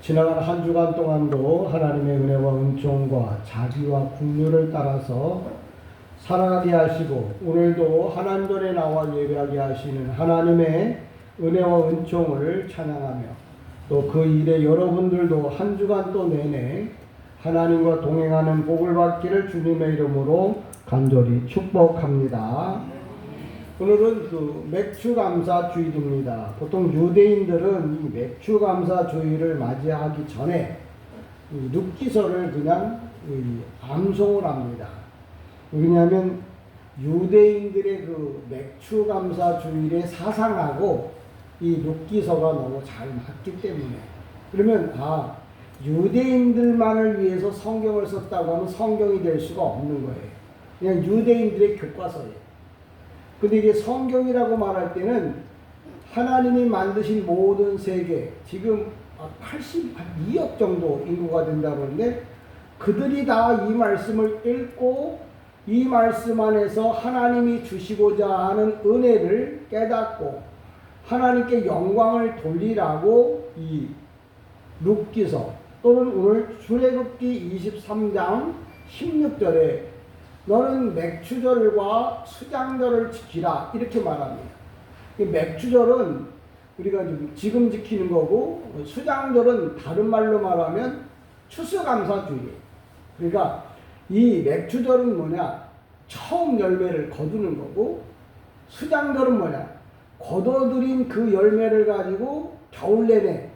지나간 한 주간 동안도 하나님의 은혜와 은총과 자비와 긍휼을 따라서 살아가게 하시고 오늘도 하나님 전에 나와 예배하게 하시는 하나님의 은혜와 은총을 찬양하며 또 그 일에 여러분들도 한 주간 또 내내 하나님과 동행하는 복을 받기를 주님의 이름으로 간절히 축복합니다. 오늘은 그 맥추감사주일입니다. 보통 유대인들은 이 맥추감사주일을 맞이하기 전에 눕기서를 그냥 암송을 합니다. 왜냐하면 유대인들의 그 맥추감사주일의 사상하고 이 눕기서가 너무 잘 맞기 때문에, 그러면 유대인들만을 위해서 성경을 썼다고 하면 성경이 될 수가 없는 거예요. 그냥 유대인들의 교과서예요. 근데 이게 성경이라고 말할 때는 하나님이 만드신 모든 세계, 지금 82억 정도 인구가 된다고 하는데 그들이 다 이 말씀을 읽고 이 말씀 안에서 하나님이 주시고자 하는 은혜를 깨닫고 하나님께 영광을 돌리라고 이 룻기서 또는 오늘 출애굽기 23장 16절에 너는 맥추절과 수장절을 지키라 이렇게 말합니다. 맥추절은 우리가 지금 지키는 거고 수장절은 다른 말로 말하면 추수감사주의예요. 그러니까 이 맥추절은 뭐냐? 처음 열매를 거두는 거고 수장절은 뭐냐? 거둬들인 그 열매를 가지고 겨울 내내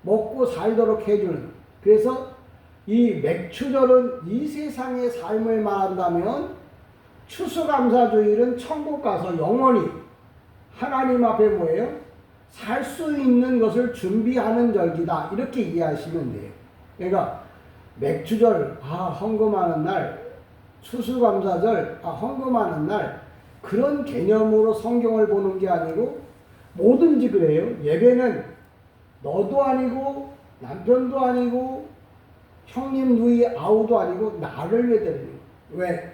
먹고 살도록 해주는, 그래서 이 맥추절은 이 세상의 삶을 말한다면 추수감사주일은 천국 가서 영원히 하나님 앞에 뭐예요? 살 수 있는 것을 준비하는 절기다 이렇게 이해하시면 돼요. 그러니까 맥추절 헌금하는 날, 추수감사절 헌금하는 날, 그런 개념으로 성경을 보는 게 아니고 뭐든지 그래요. 예배는 너도 아니고 남편도 아니고 형님, 누이, 아우도 아니고 나를 위해 드리는 거예요. 왜?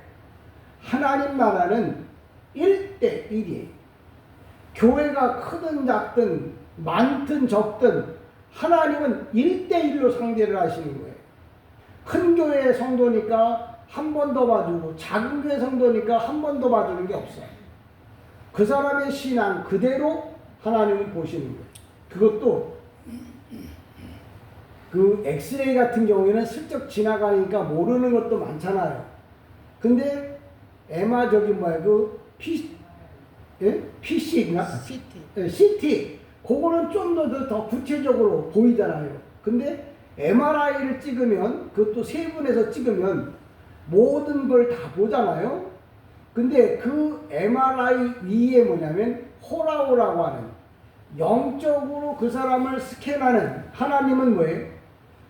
하나님 나라는 1대1이에요. 교회가 크든 작든 많든 적든 하나님은 1대1로 상대를 하시는 거예요. 큰 교회 성도니까 한 번 더 봐주고 작은 교회 성도니까 한 번 더 봐주는 게 없어요. 그 사람의 신앙 그대로 하나님을 보시는 거예요. 그것도 그 엑스레이 같은 경우에는 슬쩍 지나가니까 모르는 것도 많잖아요. 근데 PC인가? CT. 그거는 좀 더 구체적으로 보이잖아요. 근데 MRI를 찍으면, 그것도 세분해서 찍으면 모든 걸 다 보잖아요. 근데 그 MRI 위에 뭐냐면 호라오라고 하는 영적으로 그 사람을 스캔하는 하나님은 뭐예요?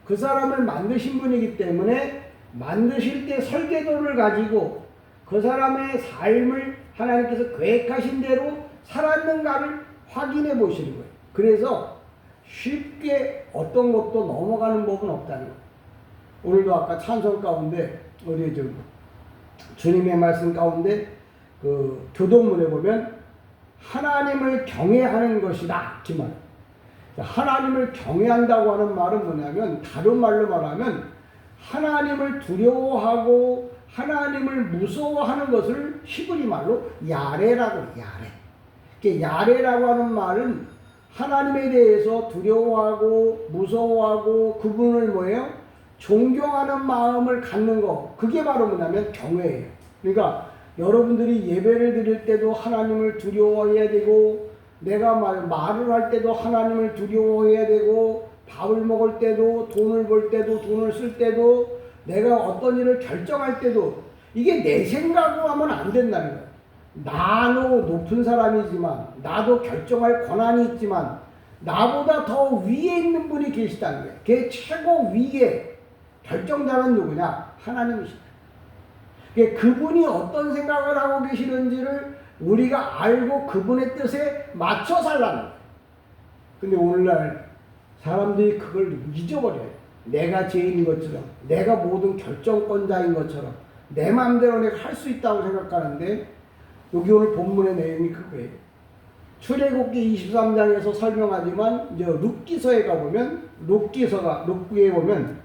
그 사람을 만드신 분이기 때문에 만드실 때 설계도를 가지고 그 사람의 삶을 하나님께서 계획하신 대로 살았는가를 확인해 보시는 거예요. 그래서 쉽게 어떤 것도 넘어가는 법은 없다는 거예요. 오늘도 아까 찬송 가운데 우리 주님의 말씀 가운데 그 교동문에 보면 하나님을 경외하는 것이다 이렇게 말해요. 하나님을 경외한다고 하는 말은 뭐냐면, 다른 말로 말하면 하나님을 두려워하고 하나님을 무서워하는 것을 히브리 말로 야레라고 해요. 야레. 야레라고 하는 말은 하나님에 대해서 두려워하고 무서워하고 그분을 뭐예요? 존경하는 마음을 갖는 거. 그게 바로 뭐냐면 경외예요. 그러니까 여러분들이 예배를 드릴 때도 하나님을 두려워해야 되고, 내가 말을 할 때도 하나님을 두려워해야 되고, 밥을 먹을 때도, 돈을 벌 때도, 돈을 쓸 때도, 내가 어떤 일을 결정할 때도 이게 내 생각으로 하면 안 된다는 거예요. 나도 높은 사람이지만, 나도 결정할 권한이 있지만 나보다 더 위에 있는 분이 계시다는 거예요. 그 최고 위에 결정자는 누구냐? 하나님이시다. 그분이 어떤 생각을 하고 계시는지를 우리가 알고 그분의 뜻에 맞춰 살라는 거예요. 근데 오늘날 사람들이 그걸 잊어버려요. 내가 죄인인 것처럼, 내가 모든 결정권자인 것처럼, 내 마음대로 내가 할 수 있다고 생각하는데, 여기 오늘 본문의 내용이 그거예요. 출애굽기 23장에서 설명하지만 이제 룻기서에 가보면 룻기에 보면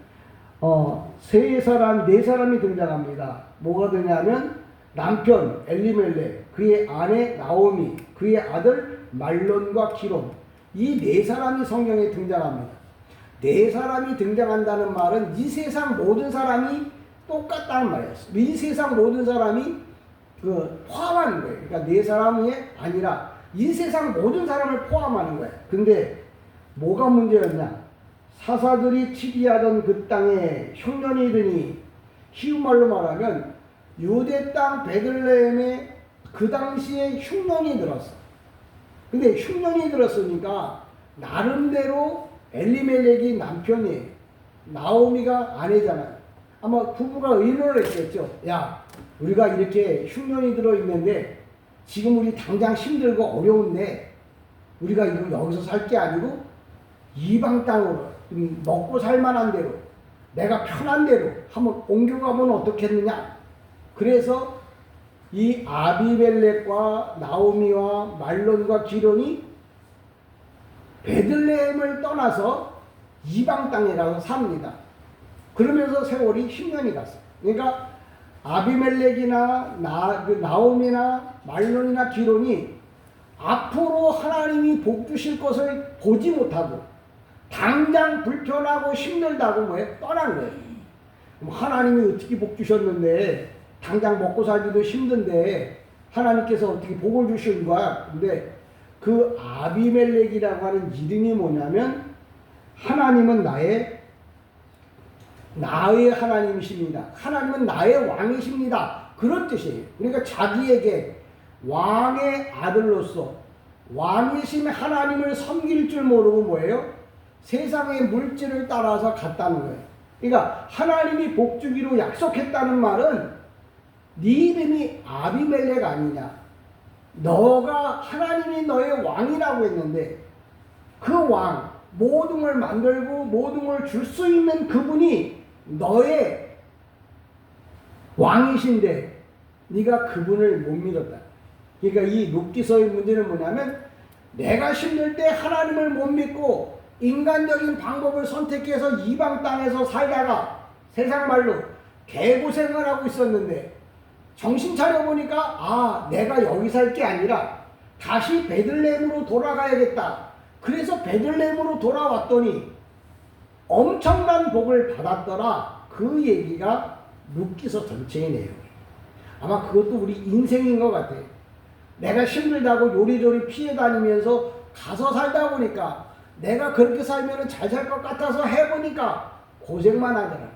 세 사람 네 사람이 등장합니다. 뭐가 되냐면 남편 엘리멜렉, 그의 아내 나오미, 그의 아들 말론과 기론, 이 네 사람이 성경에 등장합니다. 네 사람이 등장한다는 말은 이 세상 모든 사람이 똑같다는 말이었어요. 이 세상 모든 사람이 포함하는 거예요. 그러니까 네 사람이 아니라 이 세상 모든 사람을 포함하는 거예요. 근데 뭐가 문제였냐? 사사들이 치기하던 그 땅에 흉년이 드니, 쉬운 말로 말하면 유대 땅 베들레헴에 그 당시에 흉년이 들었어. 근데 흉년이 들었으니까 나름대로 엘리멜렉이 남편이에요. 나오미가 아내잖아요. 아마 부부가 의논을 했겠죠. 야, 우리가 이렇게 흉년이 들어있는데 지금 우리 당장 힘들고 어려운데 우리가 이거 여기서 살 게 아니고 이방 땅으로 먹고 살만한 대로 내가 편한 대로 한번 옮겨가면 어떻겠느냐. 그래서 이 아비멜렉과 나오미와 말론과 기론이 베들레헴을 떠나서 이방 땅에 가서 삽니다. 그러면서 세월이 10년이 갔어요. 그러니까 아비멜렉이나 나오미나 말론이나 기론이 앞으로 하나님이 복 주실 것을 보지 못하고 당장 불편하고 힘들다고 떠난 거예요. 하나님이 어떻게 복 주셨는데 당장 먹고 살기도 힘든데 하나님께서 어떻게 복을 주신 거야. 근데 그 아비멜렉이라고 하는 이름이 뭐냐면 하나님은 나의 하나님이십니다. 하나님은 나의 왕이십니다. 그런 뜻이에요. 그러니까 자기에게 왕의 아들로서 왕이신 하나님을 섬길 줄 모르고 뭐예요? 세상의 물질을 따라서 갔다는 거예요. 그러니까 하나님이 복 주기로 약속했다는 말은 네 이름이 아비멜렉 아니냐. 너가 하나님이 너의 왕이라고 했는데 그 왕, 모든 걸 만들고 모든 걸 줄 수 있는 그분이 너의 왕이신데 네가 그분을 못 믿었다. 그러니까 이 룻기서의 문제는 뭐냐면 내가 힘들 때 하나님을 못 믿고 인간적인 방법을 선택해서 이방 땅에서 살다가 세상 말로 개고생을 하고 있었는데 정신 차려보니까 내가 여기 살 게 아니라 다시 베들레헴으로 돌아가야겠다. 그래서 베들레헴으로 돌아왔더니 엄청난 복을 받았더라. 그 얘기가 룻기서 전체의 내용이에요. 아마 그것도 우리 인생인 것 같아요. 내가 힘들다고 요리조리 피해 다니면서 가서 살다 보니까 내가 그렇게 살면 잘 살 것 같아서 해보니까 고생만 하더라.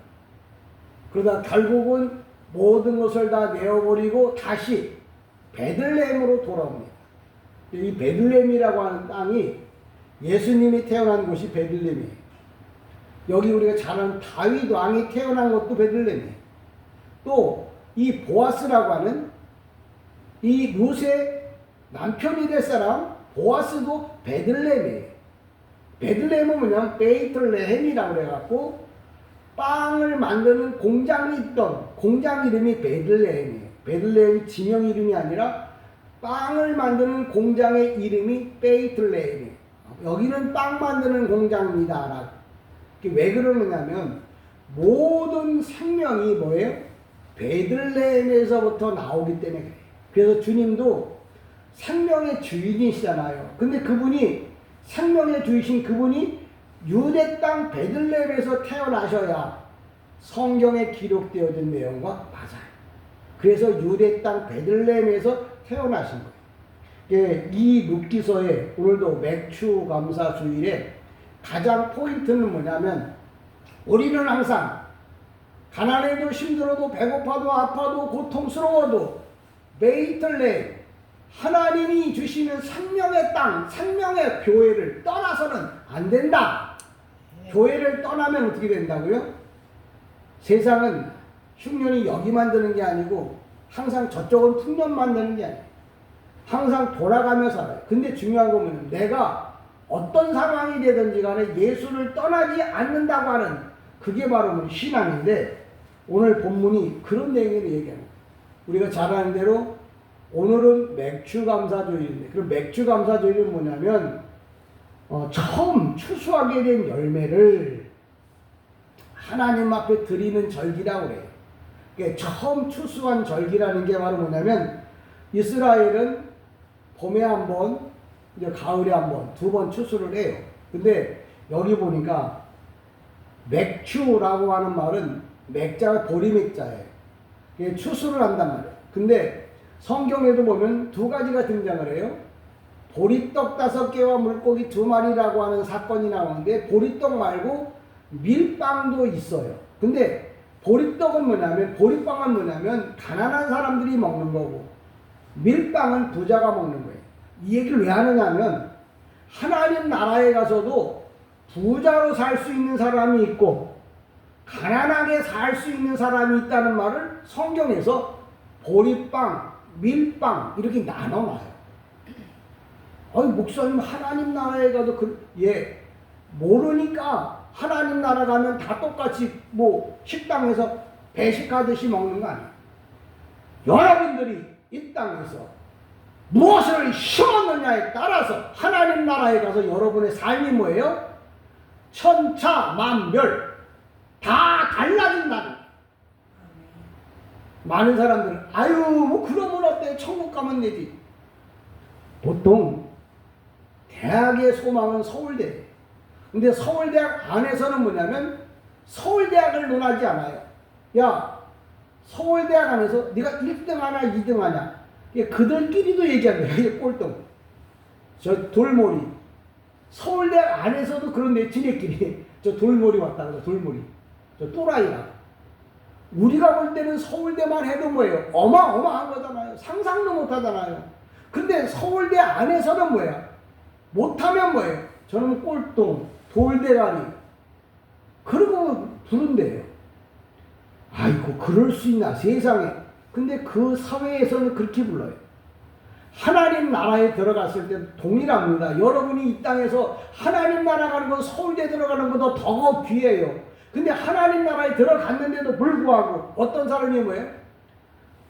그러다 결국은 모든 것을 다 내어버리고 다시 베들레헴으로 돌아옵니다. 이 베들레헴이라고 하는 땅이 예수님이 태어난 곳이 베들레헴이에요. 여기 우리가 잘 아는 다윗 왕이 태어난 것도 베들레헴이에요. 또 이 보아스라고 하는 이 룻의 남편이 될 사람 보아스도 베들레헴이에요. 베들레헴은 뭐냐면 베이틀레헴이라고 그래갖고 빵을 만드는 공장이 있던 공장 이름이 베들레헴이에요. 베들레헴이 지명 이름이 아니라 빵을 만드는 공장의 이름이 베이틀레헴이에요. 여기는 빵 만드는 공장입니다. 왜 그러느냐면 모든 생명이 뭐예요? 베들레헴에서부터 나오기 때문에 그래요. 그래서 주님도 생명의 주인이시잖아요. 근데 그분이 생명의 주이신 그분이 유대 땅 베들레헴에서 태어나셔야 성경에 기록되어진 내용과 맞아요. 그래서 유대 땅 베들레헴에서 태어나신 거예요. 이 룻기서에 오늘도 맥주 감사 주일에 가장 포인트는 뭐냐면 우리는 항상 가난해도 힘들어도 배고파도 아파도 고통스러워도 베이틀레헴 하나님이 주시는 생명의 땅, 생명의 교회를 떠나서는 안 된다. 교회를 떠나면 어떻게 된다고요? 세상은 흉년이 여기 만드는 게 아니고 항상 저쪽은 풍년 만드는 게 아니에요. 항상 돌아가며 살아요. 근데 중요한 건 뭐냐면 내가 어떤 상황이 되든지 간에 예수를 떠나지 않는다고 하는 그게 바로 신앙인데 오늘 본문이 그런 내용을 얘기합니다. 우리가 잘 아는 대로 오늘은 맥추감사주일인데, 그럼 맥추감사주일은 뭐냐면 처음 추수하게 된 열매를 하나님 앞에 드리는 절기라고 그래요. 그러니까 처음 추수한 절기라는 게 바로 뭐냐면, 이스라엘은 봄에 한 번, 이제 가을에 한 번, 두 번 추수를 해요. 근데 여기 보니까 맥추라고 하는 말은 맥자가 보리맥자예요. 추수를 한단 말이에요. 근데 성경에도 보면 두 가지가 등장을 해요. 보리떡 5개와 물고기 2마리라고 하는 사건이 나오는데, 보리떡 말고 밀빵도 있어요. 근데 보리떡은 뭐냐면, 보리빵은 뭐냐면 가난한 사람들이 먹는 거고, 밀빵은 부자가 먹는 거예요. 이 얘기를 왜 하느냐면, 하나님 나라에 가서도 부자로 살 수 있는 사람이 있고 가난하게 살 수 있는 사람이 있다는 말을 성경에서 보리빵, 밀빵 이렇게 나눠놔요. 목사님 하나님 나라에 가도 모르니까 하나님 나라 가면 다 똑같이 식당에서 배식하듯이 먹는 거 아니에요. 여러분들이 이 땅에서 무엇을 심었느냐에 따라서 하나님 나라에 가서 여러분의 삶이 뭐예요? 천차만별 다 달라진다는. 많은 사람들은 그러면 어때? 천국 가면 되지. 보통 대학의 소망은 서울대. 근데 서울대학 안에서는 뭐냐면 서울대학을 논하지 않아요. 야, 서울대학 안에서 네가 1등 하냐 2등 하냐, 그들끼리도 얘기한다. 이게 꼴등. 저 돌머리. 서울대학 안에서도 그런데 지네끼리 저 돌머리 왔다 그래. 돌머리. 저 또라이라. 우리가 볼 때는 서울대만 해도 뭐예요? 어마어마한 거잖아요. 상상도 못 하잖아요. 근데 서울대 안에서는 뭐야? 못하면 뭐예요? 저는 꼴등, 돌대가리. 그러고 부른대요. 아이고, 그럴 수 있나, 세상에. 근데 그 사회에서는 그렇게 불러요. 하나님 나라에 들어갔을 때 동일합니다. 여러분이 이 땅에서 하나님 나라 가는 건 서울대 들어가는 것보다 더 귀해요. 근데 하나님 나라에 들어갔는데도 불구하고 어떤 사람이 뭐예요?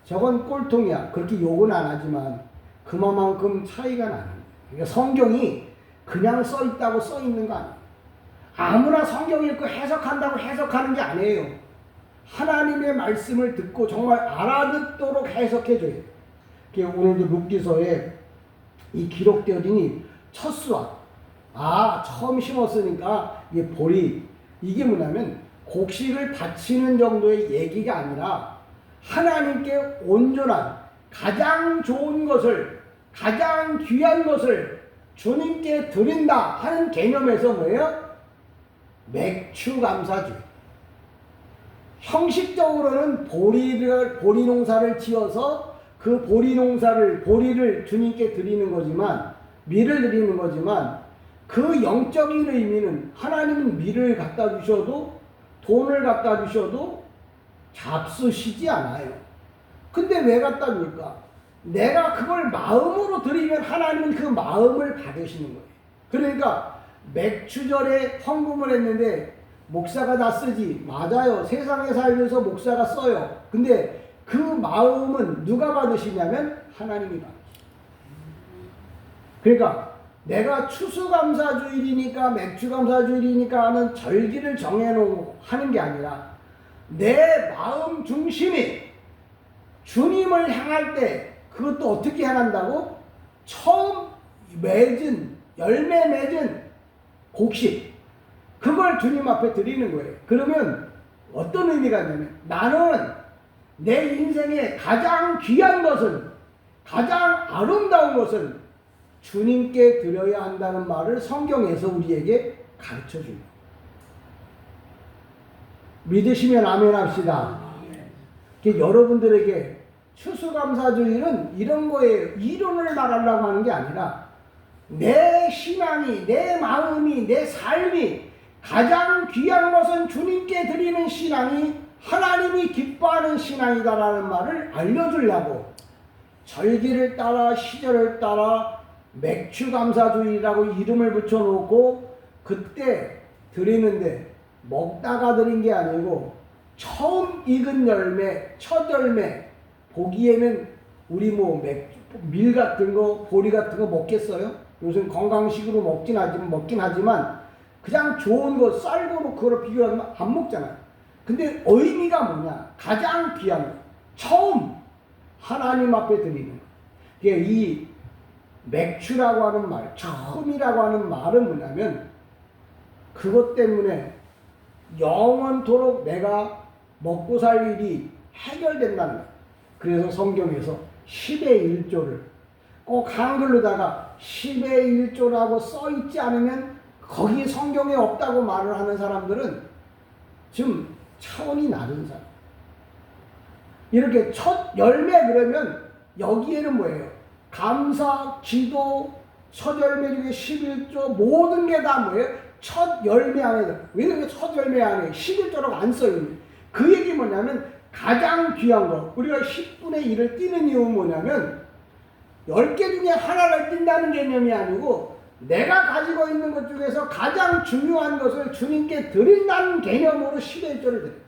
저건 꼴통이야. 그렇게 욕은 안 하지만 그만큼 차이가 나는 거예요. 그러니까 성경이 그냥 써 있다고 써 있는 거 아니에요. 아무나 성경 읽고 해석한다고 해석하는 게 아니에요. 하나님의 말씀을 듣고 정말 알아듣도록 해석해줘요. 오늘도 룻기서에 이 기록되어지니 첫 수확. 처음 심었으니까 이게 보리. 이게 뭐냐면 곡식을 바치는 정도의 얘기가 아니라 하나님께 온전한 가장 좋은 것을, 가장 귀한 것을 주님께 드린다 하는 개념에서 뭐예요? 맥추감사주의. 형식적으로는 보리 농사를 지어서 그 보리를 주님께 드리는 거지만, 밀을 드리는 거지만, 그 영적인 의미는 하나님은 밀을 갖다 주셔도 돈을 갖다 주셔도 잡수시지 않아요. 근데 왜 갖다 줄까? 내가 그걸 마음으로 드리면 하나님은 그 마음을 받으시는 거예요. 그러니까 맥추절에 헌금을 했는데 목사가 다 쓰지. 맞아요. 세상에 살면서 목사가 써요. 근데 그 마음은 누가 받으시냐면 하나님이 받으시죠. 그러니까 내가 추수감사주일이니까 맥추감사주일이니까 하는 절기를 정해놓고 하는 게 아니라 내 마음 중심이 주님을 향할 때 그것도 어떻게 향한다고? 처음 열매 맺은 곡식, 그걸 주님 앞에 드리는 거예요. 그러면 어떤 의미가 있냐면, 나는 내 인생의 가장 귀한 것은, 가장 아름다운 것은 주님께 드려야 한다는 말을 성경에서 우리에게 가르쳐 줍니다. 믿으시면 아멘 합시다. 여러분들에게 추수감사주일은 이런 거예요. 이론을 말하려고 하는 게 아니라 내 신앙이, 내 마음이, 내 삶이 가장 귀한 것은 주님께 드리는 신앙이 하나님이 기뻐하는 신앙이다라는 말을 알려주려고 절기를 따라 시절을 따라 맥추감사주일이라고 이름을 붙여놓고 그때 드리는데, 먹다가 드린 게 아니고 처음 익은 열매, 첫 열매, 보기에는 우리 뭐 밀 같은 거, 보리 같은 거 먹겠어요? 요즘 건강식으로 먹긴 하지만 그냥 좋은 거 쌀고 그거를 비교하면 안 먹잖아요. 근데 의미가 뭐냐? 가장 귀한 거. 처음 하나님 앞에 드리는 거. 이 맥주라고 하는 말, 처음이라고 하는 말은 뭐냐면 그것 때문에 영원토록 내가 먹고 살 일이 해결된다는 거예요. 그래서 성경에서 10의 1조를 꼭 한글로다가 10의 1조라고 써있지 않으면 거기 성경에 없다고 말을 하는 사람들은 좀 차원이 낮은 사람. 이렇게 첫 열매 그러면 여기에는 뭐예요? 감사, 기도, 첫 열매 중에 11조 모든 게 다 뭐예요? 첫 열매 안에. 왜냐면 첫 열매 안에 11조라고 안 써있는. 그 얘기 뭐냐면 가장 귀한 거. 우리가 10분의 1을 띄는 이유는 뭐냐면 10개 중에 하나를 띈다는 개념이 아니고 내가 가지고 있는 것 중에서 가장 중요한 것을 주님께 드린다는 개념으로 10의 1조를 드려요.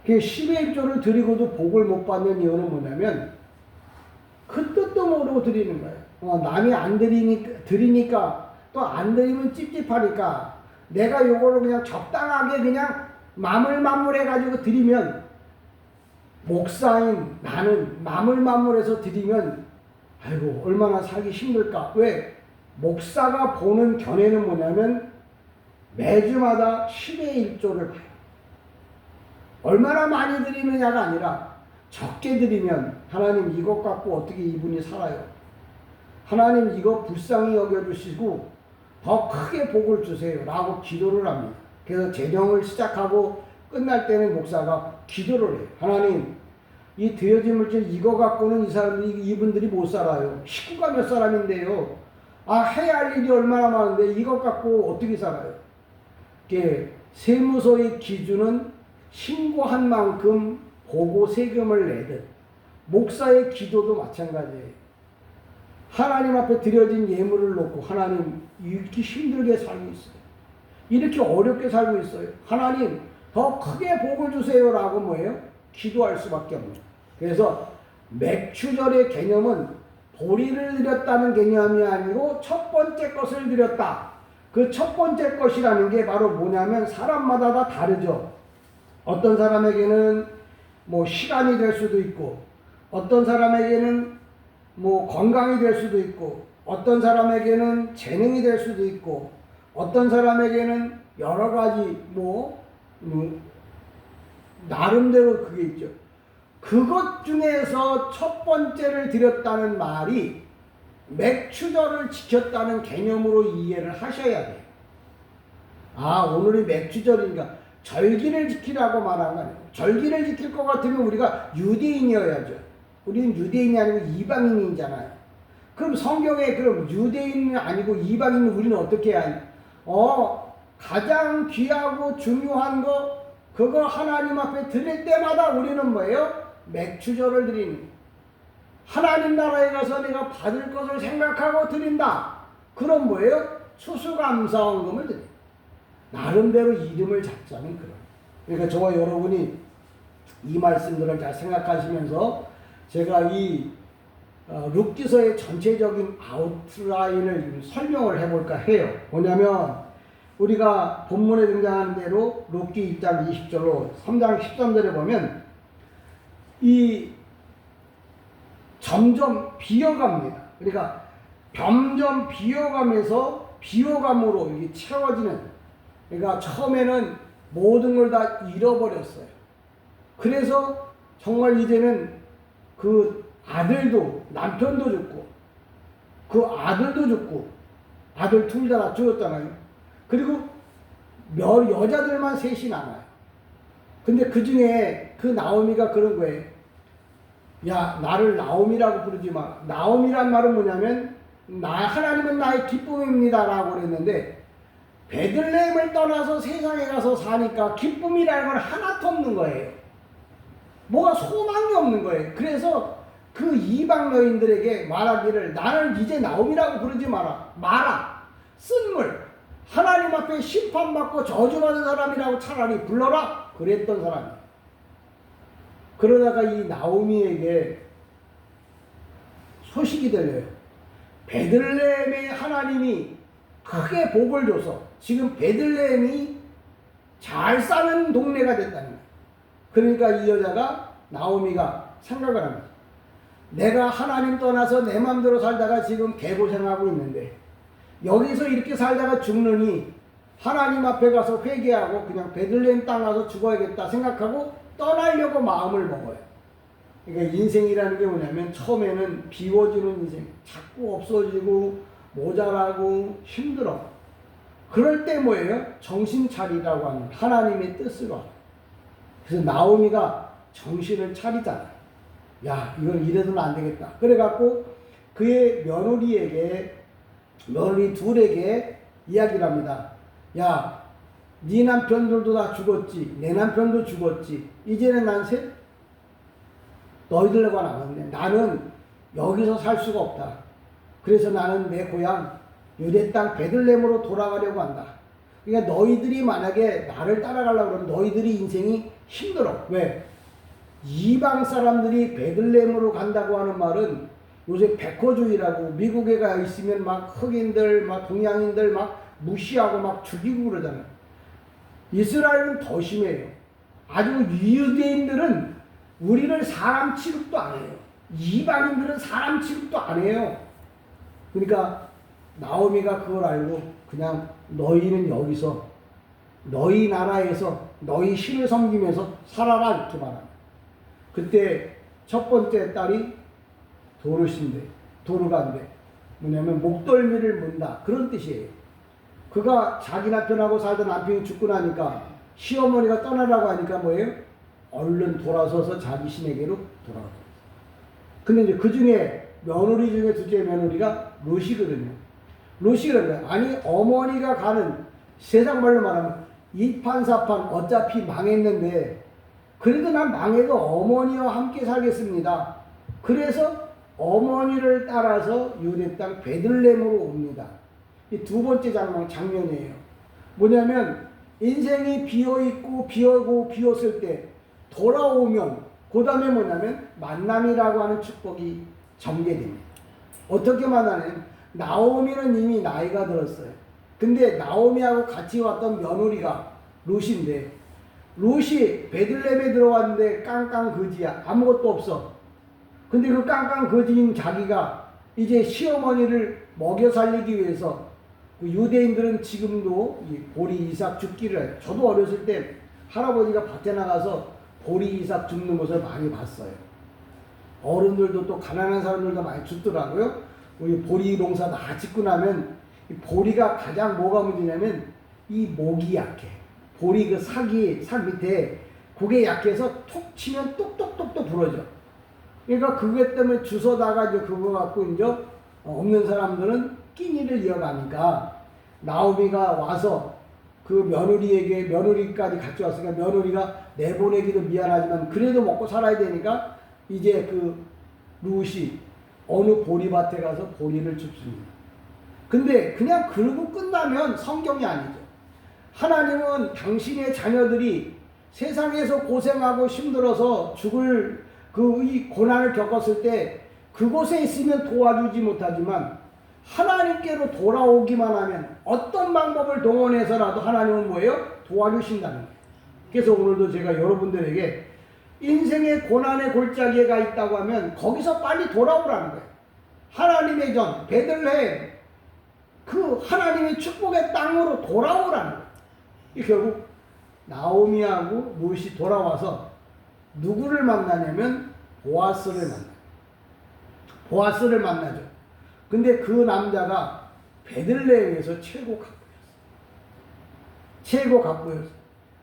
그 10의 1조를 드리고도 복을 못 받는 이유는 뭐냐면 그 뜻도 모르고 드리는 거예요. 남이 안 드리니까 또 안 드리면 찝찝하니까 내가 요거를 그냥 적당하게 그냥 마물마물해가지고 드리면 목사인 나는 마물마물해서 드리면 아이고 얼마나 살기 힘들까. 왜? 목사가 보는 견해는 뭐냐면 매주마다 10의 1조를 봐요. 얼마나 많이 드리느냐가 아니라 적게 드리면 하나님 이것 갖고 어떻게 이분이 살아요. 하나님 이거 불쌍히 여겨주시고 더 크게 복을 주세요 라고 기도를 합니다. 그래서 재정을 시작하고 끝날 때는 목사가 기도를 해요. 하나님 이 드여진 물질 이거 갖고는 이분들이 못 살아요. 식구가 몇 사람인데요. 해야 할 일이 얼마나 많은데 이것 갖고 어떻게 살아요. 세무서의 기준은 신고한 만큼 보고 세금을 내듯 목사의 기도도 마찬가지예요. 하나님 앞에 드려진 예물을 놓고 하나님 이렇게 힘들게 살고 있어요. 이렇게 어렵게 살고 있어요. 하나님 더 크게 복을 주세요 라고 뭐예요? 기도할 수밖에 없는. 그래서 맥추절의 개념은 보리를 드렸다는 개념이 아니고 첫 번째 것을 드렸다. 그 첫 번째 것이라는 게 바로 뭐냐면 사람마다 다 다르죠. 어떤 사람에게는 뭐 시간이 될 수도 있고 어떤 사람에게는 뭐 건강이 될 수도 있고 어떤 사람에게는 재능이 될 수도 있고 어떤 사람에게는 여러 가지 나름대로 그게 있죠. 그것 중에서 첫 번째를 드렸다는 말이 맥추절을 지켰다는 개념으로 이해를 하셔야 돼요. 오늘이 맥추절이니까 절기를 지키라고 말한 거 아니에요. 절기를 지킬 것 같으면 우리가 유대인이어야죠. 우리는 유대인이 아니고 이방인이잖아요. 그럼 성경에 그럼 유대인이 아니고 이방인 우리는 어떻게 해야 해요? 가장 귀하고 중요한 거 그거 하나님 앞에 드릴 때마다 우리는 뭐예요? 맥추절을 드리는 거예요. 하나님 나라에 가서 내가 받을 것을 생각하고 드린다. 그럼 뭐예요? 추수감사원금을 드려요. 나름대로 이름을 잡자는 그런. 그러니까 저와 여러분이 이 말씀들을 잘 생각하시면서 제가 이 룻기서의 전체적인 아웃라인을 설명을 해볼까 해요. 뭐냐면 우리가 본문에 등장하는 대로 룻기 1장 20절로 3장 13절에 보면 이 점점 비어갑니다. 그러니까 점점 비어가면서 비호감으로 이게 채워지는. 그러니까 처음에는 모든 걸 다 잃어버렸어요. 그래서 정말 이제는 그 아들도 남편도 죽고 그 아들도 죽고 아들 둘 다 죽었잖아요. 그리고 여자들만 셋이 남아요. 근데 그 중에 그 나오미가 그런 거예요. 야, 나를 나오미라고 부르지 마. 나오미란 말은 뭐냐면 하나님은 나의 기쁨입니다 라고 그랬는데 베들레헴을 떠나서 세상에 가서 사니까 기쁨이라는 건 하나도 없는 거예요. 뭐가 소망이 없는 거예요. 그래서 그 이방 여인들에게 말하기를 나는 이제 나오미라고 부르지 마라. 쓴물. 하나님 앞에 심판받고 저주받은 사람이라고 차라리 불러라. 그랬던 사람이에요. 그러다가 이 나오미에게 소식이 들려요. 베들레헴의 하나님이 크게 복을 줘서 지금 베들레헴이 잘 사는 동네가 됐다는 거예요. 그러니까 이 여자가, 나오미가 생각을 합니다. 내가 하나님 떠나서 내 맘대로 살다가 지금 개고생하고 있는데 여기서 이렇게 살다가 죽느니 하나님 앞에 가서 회개하고 그냥 베들레헴 땅 가서 죽어야겠다 생각하고 떠나려고 마음을 먹어요. 그러니까 인생이라는 게 뭐냐면 처음에는 비워지는 인생, 자꾸 없어지고 모자라고 힘들어. 그럴 때 뭐예요? 정신 차리라고 하는 하나님의 뜻으로 알아요. 그래서 나오미가 정신을 차리잖아요. 야, 이건 이래서는 안 되겠다. 그래갖고 그의 며느리 둘에게 이야기를 합니다. 야, 네 남편들도 다 죽었지, 내 남편도 죽었지, 이제는 난 너희들과 남았네. 나는 여기서 살 수가 없다. 그래서 나는 내 고향 유대 땅 베들레헴으로 돌아가려고 한다. 그러니까 너희들이 만약에 나를 따라가려고 그러면 너희들이 인생이 힘들어. 왜? 이방 사람들이 베들레헴으로 간다고 하는 말은 요새 백호주의라고, 미국에 가 있으면 막 흑인들, 막 동양인들 막 무시하고 막 죽이고 그러잖아요. 이스라엘은 더 심해요. 아주 유대인들은 우리를 사람 취급도 안 해요. 이방인들은 사람 취급도 안 해요. 그러니까 나오미가 그걸 알고 그냥 너희는 여기서 너희 나라에서 너희 신을 섬기면서 살아라 이렇게 말합니다. 그때 첫 번째 딸이 도르간데 뭐냐면 목덜미를 문다 그런 뜻이에요. 그가 자기 남편하고 살던 남편이 죽고 나니까 시어머니가 떠나라고 하니까 뭐예요? 얼른 돌아서서 자기 신에게로 돌아가요. 근데 이제 그 중에 며느리 중에 둘째 며느리가 롯이거든요. 롯이 그러는 거야. 아니 어머니가 가는, 세상 말로 말하면 이판사판 어차피 망했는데 그래도 난 망해도 어머니와 함께 살겠습니다. 그래서 어머니를 따라서 유대 땅 베들레헴으로 옵니다. 이 두 번째 장면이에요. 뭐냐면 인생이 비어있고 비었을 때 돌아오면 그 다음에 뭐냐면 만남이라고 하는 축복이 전개됩니다. 어떻게 만나냐면 나오미는 이미 나이가 들었어요. 근데 나오미하고 같이 왔던 며느리가 롯인데 롯이 베들레헴에 들어왔는데 깡깡 거지야. 아무것도 없어. 근데 그 깡깡 거지인 자기가 이제 시어머니를 먹여 살리기 위해서, 그 유대인들은 지금도 이 보리 이삭 죽기를 해요. 저도 어렸을 때 할아버지가 밭에 나가서 보리 이삭 죽는 것을 많이 봤어요. 어른들도 또 가난한 사람들도 많이 죽더라고요. 우리 보리 농사 다 짓고 나면 이 보리가 가장 뭐가 문제냐면 이 목이 약해. 보리 그 삭 밑에 그게 약해서 톡 치면 똑똑똑똑 부러져. 그러니까 그것 때문에 주워다가 이제 그거 갖고 이제 없는 사람들은 끼니를 이어가니까 나오미가 와서 그 며느리까지 같이 왔으니까 며느리가 내보내기도 미안하지만 그래도 먹고 살아야 되니까 이제 그 룻이 어느 보리밭에 가서 보리를 줍습니다. 근데 그냥 그러고 끝나면 성경이 아니죠. 하나님은 당신의 자녀들이 세상에서 고생하고 힘들어서 죽을 이 고난을 겪었을 때 그곳에 있으면 도와주지 못하지만 하나님께로 돌아오기만 하면 어떤 방법을 동원해서라도 하나님은 뭐예요? 도와주신다는 거예요. 그래서 오늘도 제가 여러분들에게 인생의 고난의 골짜기에 가 있다고 하면 거기서 빨리 돌아오라는 거예요. 하나님의 전, 베들레헴, 그 하나님의 축복의 땅으로 돌아오라는 거예요. 이 결국 나오미하고 롯이 돌아와서 누구를 만나냐면 보아스를 만나죠. 근데 그 남자가 베들레헴에서 최고 갑부였어요.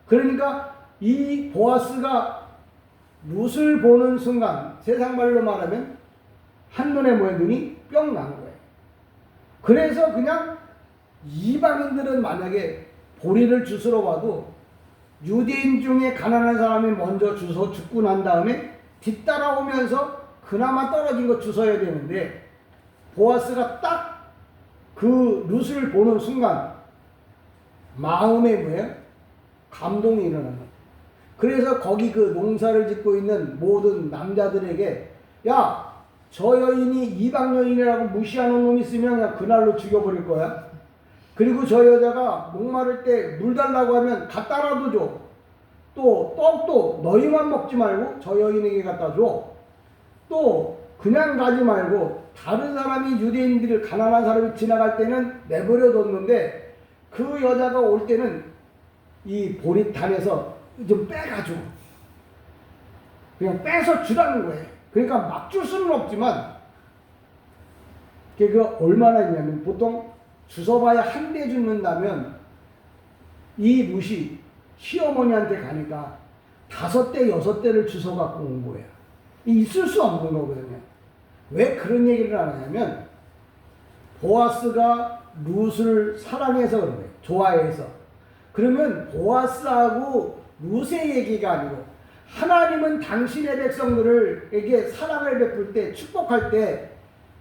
그러니까 이 보아스가 룻을 보는 순간 세상 말로 말하면 한눈에 눈이 뿅 난 거예요. 그래서 그냥 이방인들은 만약에 보리를 주스러 와도 유대인 중에 가난한 사람이 먼저 주워 죽고 난 다음에 뒤따라오면서 그나마 떨어진 거 주워야 되는데 보아스가 딱 그 룻을 보는 순간 마음에 감동이 일어나는 거예요. 그래서 거기 그 농사를 짓고 있는 모든 남자들에게 야, 저 여인이 이방 여인이라고 무시하는 놈이 있으면 그냥 그날로 죽여버릴 거야. 그리고 저 여자가 목마를 때 물 달라고 하면 갖다라도 줘. 또 떡도 너희만 먹지 말고 저 여인에게 갖다 줘. 또 그냥 가지 말고 다른 사람이 유대인들을 가난한 사람이 지나갈 때는 내버려 뒀는데 그 여자가 올 때는 이 보릿단에서 좀 빼가지고 그냥 빼서 주라는 거예요. 그러니까 막 줄 수는 없지만 그게 얼마나 있냐면 보통 주워봐야 한 대 죽는다면 이 룻이 시어머니한테 가니까 5대 6대를 주워 갖고 온 거예요. 있을 수 없는 거거든요. 왜 그런 얘기를 하냐면 보아스가 룻을 사랑해서 그런 거예요. 좋아해서. 그러면 보아스하고 룻의 얘기가 아니고 하나님은 당신의 백성들에게 사랑을 베풀 때 축복할 때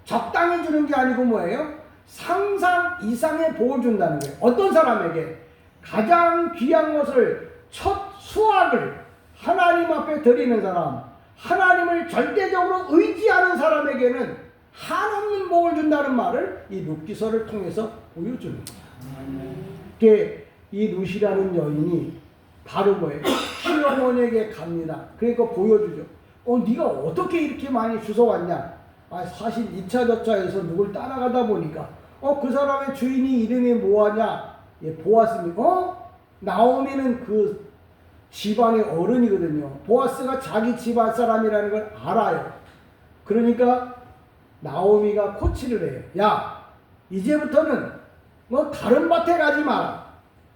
적당히 주는 게 아니고 뭐예요? 상상 이상의 복을 준다는 거예요. 어떤 사람에게 가장 귀한 것을 첫 수확을 하나님 앞에 드리는 사람, 하나님을 절대적으로 의지하는 사람에게는 한없는 복을 준다는 말을 이 룻기서를 통해서 보여주는 거예요. 이 룻이라는 여인이 바로 뭐예요? 시어머니에게 갑니다. 그러니까 보여주죠. 네가 어떻게 이렇게 많이 주워왔냐? 사실 2차 저차에서 누굴 따라가다 보니까 그 사람의 주인이 이름이 뭐하냐? 보아스니. 나오미는 그 집안의 어른이거든요. 보아스가 자기 집안 사람이라는 걸 알아요. 그러니까 나오미가 코치를 해요. 야, 이제부터는 너 다른 밭에 가지 마라.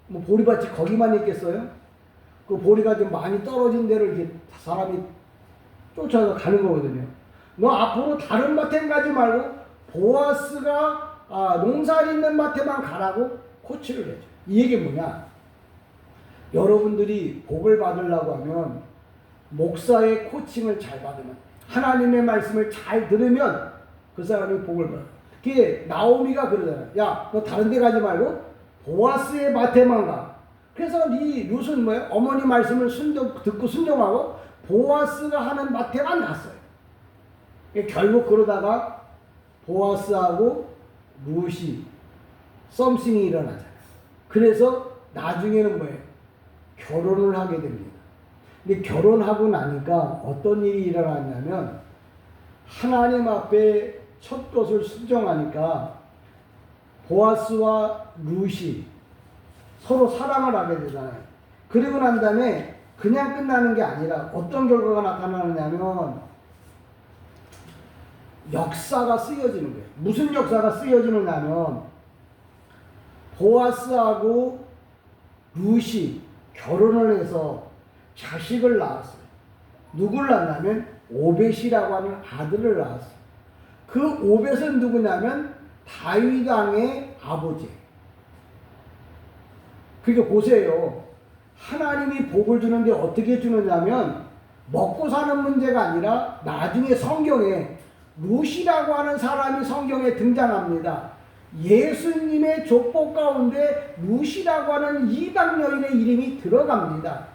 뭐 보리밭이 거기만 있겠어요? 그 보리가 좀 많이 떨어진 데를 이렇게 사람이 쫓아서 가는 거거든요. 너 앞으로 다른 밭에 가지 말고 보아스가 농사 짓는 밭에만 가라고 코치를 해줘. 이 얘기는 뭐냐? 여러분들이 복을 받으려고 하면 목사의 코칭을 잘 받으면 하나님의 말씀을 잘 들으면 그 사람이 복을 받아. 그게 나오미가 그러잖아. 야, 너 다른 데 가지 말고 보아스의 밭에만 가. 그래서 이 룻은 뭐예요? 어머니 말씀을 듣고 순종하고 보아스가 하는 밭에만 갔어요. 결국 그러다가 보아스하고 룻이 썸씽이 일어나잖아요. 그래서 나중에는 뭐예요? 결혼을 하게 됩니다. 근데 결혼하고 나니까 어떤 일이 일어났냐면 하나님 앞에 첫 것을 순종하니까 보아스와 룻이 서로 사랑을 하게 되잖아요. 그리고 난 다음에 그냥 끝나는 게 아니라 어떤 결과가 나타나느냐면 역사가 쓰여지는 거예요. 무슨 역사가 쓰여지느냐면 보아스하고 룻이 결혼을 해서 자식을 낳았어요. 누굴 낳냐면 오벳이라고 하는 아들을 낳았어요. 그 오벳은 누구냐면 다윗 왕의 아버지. 그러니까 보세요. 하나님이 복을 주는데 어떻게 주느냐면 먹고 사는 문제가 아니라 나중에 성경에 룻이라고 하는 사람이 성경에 등장합니다. 예수님의 족보 가운데 룻이라고 하는 이방 여인의 이름이 들어갑니다.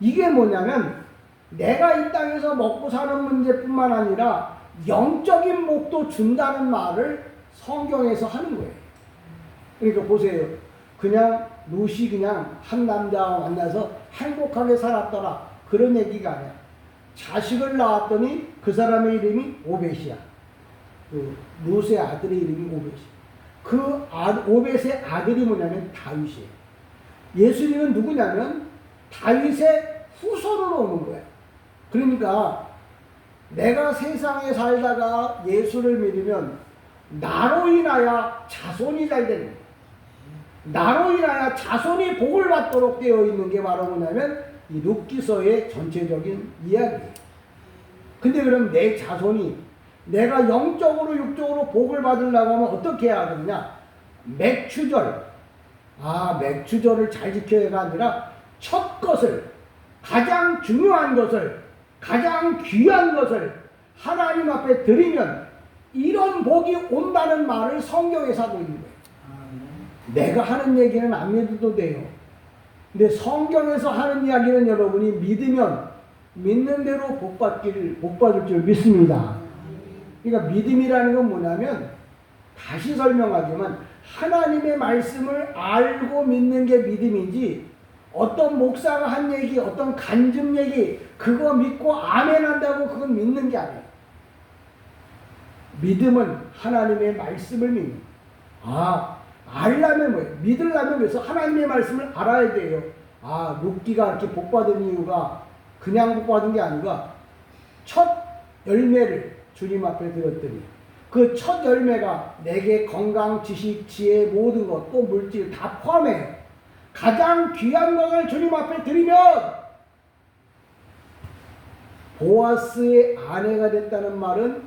이게 뭐냐면 내가 이 땅에서 먹고 사는 문제뿐만 아니라 영적인 복도 준다는 말을 성경에서 하는 거예요. 그러니까 보세요. 그냥 룻이 그냥 한 남자와 만나서 행복하게 살았더라. 그런 얘기가 아니야. 자식을 낳았더니 그 사람의 이름이 오벳이야. 그 룻의 아들의 이름이 오벳이야. 그 오벳의 아들이 뭐냐면 다윗이에요. 예수님은 누구냐면 다윗의 후손으로 오는 거예요. 그러니까 내가 세상에 살다가 예수를 믿으면 나로 인하여 자손이 잘 되는 거예요. 나로 인하여 자손이 복을 받도록 되어 있는 게 바로 뭐냐면 이 룻기서의 전체적인 이야기예요. 근데 그럼 내 자손이 내가 영적으로 육적으로 복을 받으려고 하면 어떻게 해야 하느냐? 맥추절. 맥추절을 잘 지켜야가 아니라 첫 것을, 가장 중요한 것을, 가장 귀한 것을 하나님 앞에 드리면 이런 복이 온다는 말을 성경에서 하고 있는 거예요. 내가 하는 얘기는 안 믿어도 돼요. 근데 성경에서 하는 이야기는 여러분이 믿으면 믿는 대로 복 받을 줄 믿습니다. 그러니까 믿음이라는 건 뭐냐면 다시 설명하지만 하나님의 말씀을 알고 믿는 게 믿음이지 어떤 목사가 한 얘기, 어떤 간증 얘기 그거 믿고 아멘 한다고 그건 믿는 게 아니에요. 믿음은 하나님의 말씀을 믿는 거예요. 알려면 뭐예요? 믿으려면 그래서 하나님의 말씀을 알아야 돼요. 룻기가 이렇게 복받은 이유가 그냥 복받은 게 아니라 첫 열매를 주님 앞에 드렸더니 그 첫 열매가 내게 건강, 지식, 지혜 모든 것 또 물질 다 포함해요. 가장 귀한 것을 주님 앞에 드리면 보아스의 아내가 됐다는 말은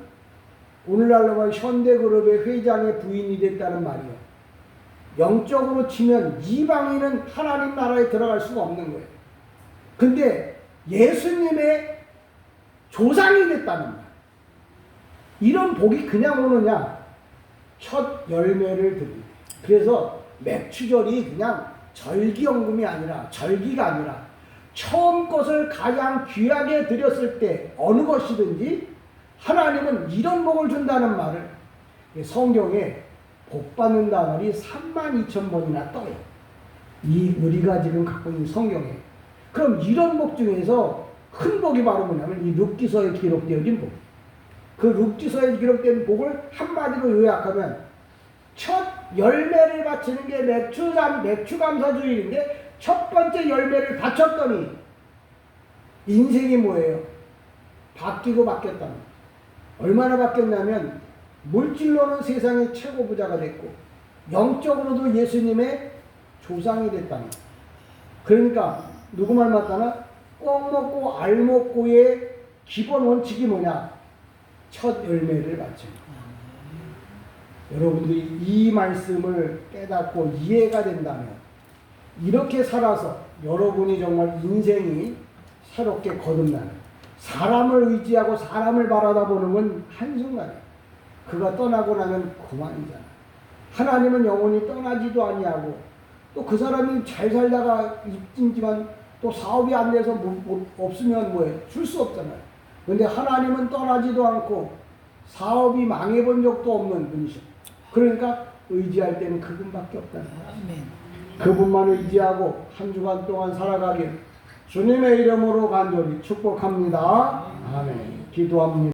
오늘날로 말 현대그룹의 회장의 부인이 됐다는 말이에요. 영적으로 치면 이방인은 하나님 나라에 들어갈 수가 없는 거예요. 근데 예수님의 조상이 됐다는 말. 이런 복이 그냥 오느냐? 첫 열매를 드립니다. 그래서 맥추절이 그냥 절기연금이 아니라 절기가 아니라 처음 것을 가장 귀하게 드렸을 때 어느 것이든지 하나님은 이런 복을 준다는 말을 성경에 복 받는다 말이 32,000번이나 떠요. 우리가 지금 갖고 있는 성경에. 그럼 이런 복 중에서 큰 복이 바로 뭐냐면 이 룻기서에 기록되어진 복. 그 룻기서에 기록된 복을 한마디로 요약하면 첫 열매를 바치는 게 맥추감사주일인데 첫 번째 열매를 바쳤더니 인생이 뭐예요? 바뀌고 바뀌었다. 얼마나 바뀌었냐면 물질로는 세상의 최고 부자가 됐고 영적으로도 예수님의 조상이 됐다. 그러니까 누구 말 맞다나 꼭 먹고 알 먹고의 기본 원칙이 뭐냐? 첫 열매를 바치는 거예요. 여러분들이 이 말씀을 깨닫고 이해가 된다면 이렇게 살아서 여러분이 정말 인생이 새롭게 거듭나는 사람을 의지하고 사람을 바라다보는 건 한순간이에요. 그가 떠나고 나면 그만이잖아. 하나님은 영원히 떠나지도 아니하고 또 그 사람이 잘 살다가 있지만 또 사업이 안 돼서 없으면 뭐해? 줄 수 없잖아요. 근데 하나님은 떠나지도 않고 사업이 망해본 적도 없는 분이셔. 그러니까 의지할 때는 그분밖에 없다는 거예요. 그분만 의지하고 한 주간 동안 살아가길 주님의 이름으로 간절히 축복합니다. 아멘. 기도합니다.